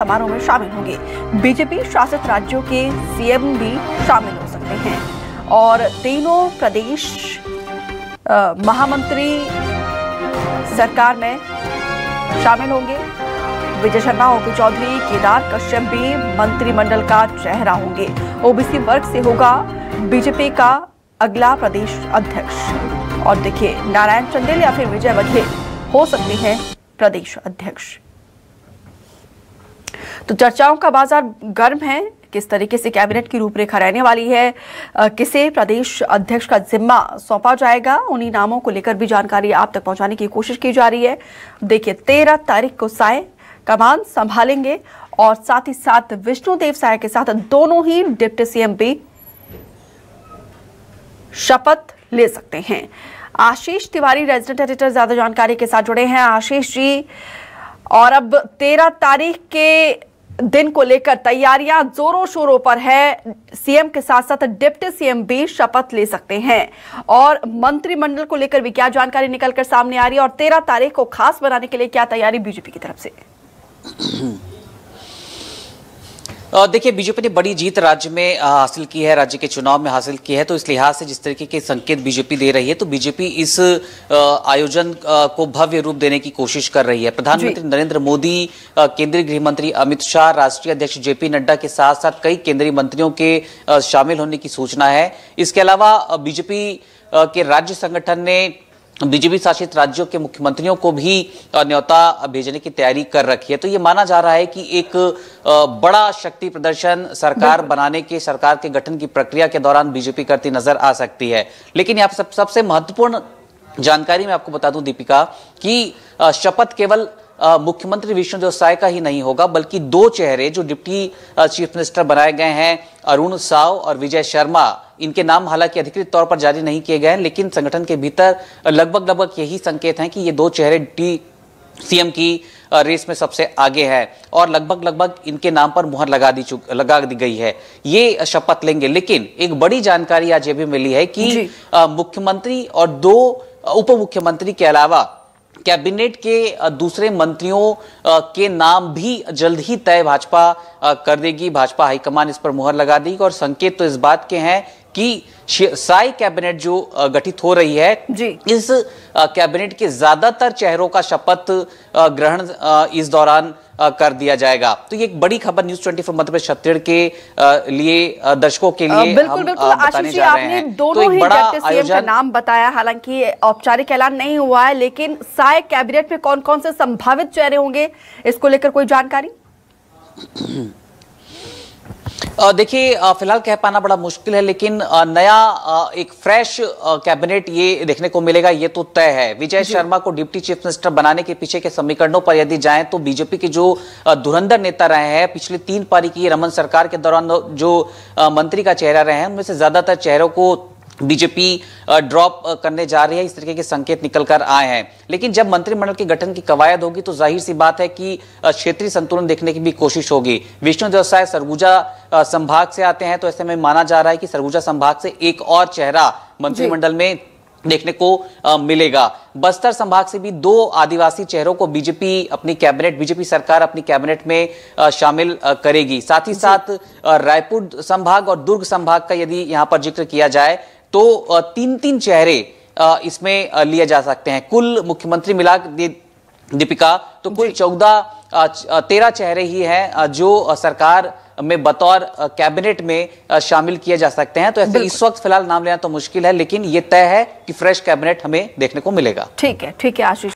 समारोह में शामिल होंगे। बीजेपी शासित राज्यों के सीएम भी शामिल हो सकते हैं और तीनों प्रदेश महामंत्री सरकार में शामिल होंगे। विजय शर्मा, ओपी चौधरी, केदार कश्यप भी मंत्रिमंडल का चेहरा होंगे। ओबीसी वर्ग से होगा बीजेपी का अगला प्रदेश अध्यक्ष और देखिए नारायण चंदेल या फिर विजय बघेल हो सकते हैं प्रदेश अध्यक्ष। तो चर्चाओं का बाजार गर्म है। किस तरीके से कैबिनेट की रूपरेखा रहने वाली है, किसे प्रदेश अध्यक्ष का जिम्मा सौंपा जाएगा, उन्हीं नामों को लेकर भी जानकारी आप तक पहुंचाने की कोशिश की जा रही है। देखिए 13 तारीख को साय कमान संभालेंगे और साथ ही साथ विष्णुदेव साय के साथ दोनों ही डिप्टी सीएम भी शपथ ले सकते हैं। आशीष तिवारी रेजिडेंट एडिटर ज्यादा जानकारी के साथ जुड़े हैं। आशीष जी, और अब 13 तारीख के दिन को लेकर तैयारियां जोरों शोरों पर है। सीएम के साथ साथ डिप्टी सीएम भी शपथ ले सकते हैं और मंत्रिमंडल को लेकर भी क्या जानकारी निकलकर सामने आ रही है और 13 तारीख को खास बनाने के लिए क्या तैयारी बीजेपी की तरफ से? देखिए, बीजेपी ने बड़ी जीत राज्य में हासिल की है, राज्य के चुनाव में हासिल की है। तो इस लिहाज से जिस तरीके के संकेत बीजेपी दे रही है, तो बीजेपी इस आयोजन को भव्य रूप देने की कोशिश कर रही है। प्रधानमंत्री नरेंद्र मोदी, केंद्रीय गृह मंत्री अमित शाह, राष्ट्रीय अध्यक्ष जेपी नड्डा के साथ साथ कई केंद्रीय मंत्रियों के शामिल होने की सूचना है। इसके अलावा बीजेपी के राज्य संगठन ने बीजेपी शासित राज्यों के मुख्यमंत्रियों को भी न्योता भेजने की तैयारी कर रखी है। तो ये माना जा रहा है कि एक बड़ा शक्ति प्रदर्शन सरकार बनाने के, सरकार के गठन की प्रक्रिया के दौरान बीजेपी करती नजर आ सकती है। लेकिन यहाँ सबसे महत्वपूर्ण जानकारी मैं आपको बता दूं दीपिका, कि शपथ केवल मुख्यमंत्री विष्णुदेव साय का ही नहीं होगा, बल्कि दो चेहरे जो डिप्टी चीफ मिनिस्टर बनाए गए हैं, अरुण साव और विजय शर्मा, इनके नाम हालांकि अधिकृत तौर पर जारी नहीं किए गए हैं, लेकिन संगठन के भीतर लगभग यही संकेत हैं कि ये दो चेहरे डिप्टी सीएम की रेस में सबसे आगे है और लगभग इनके नाम पर मुहर लगा दी गई है। ये शपथ लेंगे। लेकिन एक बड़ी जानकारी आज ये भी मिली है कि मुख्यमंत्री और दो उप मुख्यमंत्री के अलावा कैबिनेट के दूसरे मंत्रियों के नाम भी जल्द ही तय भाजपा कर देगी। भाजपा हाईकमान इस पर मुहर लगा देगी और संकेत तो इस बात के हैं कि साई कैबिनेट जो गठित हो रही है, इस कैबिनेट के ज्यादातर चेहरों का शपथ ग्रहण इस दौरान कर दिया जाएगा। तो ये एक बड़ी खबर न्यूज़ 24 मध्य प्रदेश छत्तीसगढ़ के लिए, दर्शकों के लिए बिल्कुल आशीष जी, आपने दोनों ही डिप्टी सीएम का नाम बताया। हालांकि औपचारिक ऐलान नहीं हुआ है, लेकिन साय कैबिनेट में कौन कौन से संभावित चेहरे होंगे, इसको लेकर कोई जानकारी? देखिए, फिलहाल कह पाना बड़ा मुश्किल है, लेकिन नया एक फ्रेश कैबिनेट ये देखने को मिलेगा, ये तो तय है। विजय शर्मा को डिप्टी चीफ मिनिस्टर बनाने के पीछे के समीकरणों पर यदि जाएं तो बीजेपी के जो धुरंधर नेता रहे हैं पिछले 3 पारी की रमन सरकार के दौरान जो मंत्री का चेहरा रहे हैं, उनमें से ज्यादातर चेहरों को बीजेपी ड्रॉप करने जा रही है। इस तरीके के संकेत निकल कर आए हैं। लेकिन जब मंत्रिमंडल के गठन की कवायद होगी तो जाहिर सी बात है कि क्षेत्रीय संतुलन देखने की भी कोशिश होगी। विष्णुदेव साय सरगुजा संभाग से आते हैं, तो ऐसे में माना जा रहा है कि सरगुजा संभाग से एक और चेहरा मंत्रिमंडल में देखने को मिलेगा। बस्तर संभाग से भी 2 आदिवासी चेहरों को बीजेपी सरकार अपनी कैबिनेट में शामिल करेगी। साथ ही साथ रायपुर संभाग और दुर्ग संभाग का यदि यहां पर जिक्र किया जाए तो 3 चेहरे इसमें लिए जा सकते हैं। कुल मुख्यमंत्री मिला दीपिका तो कुल 13 चेहरे ही हैं जो सरकार में बतौर कैबिनेट में शामिल किए जा सकते हैं। तो ऐसे इस वक्त फिलहाल नाम लेना तो मुश्किल है, लेकिन ये तय है कि फ्रेश कैबिनेट हमें देखने को मिलेगा। ठीक है आशीष।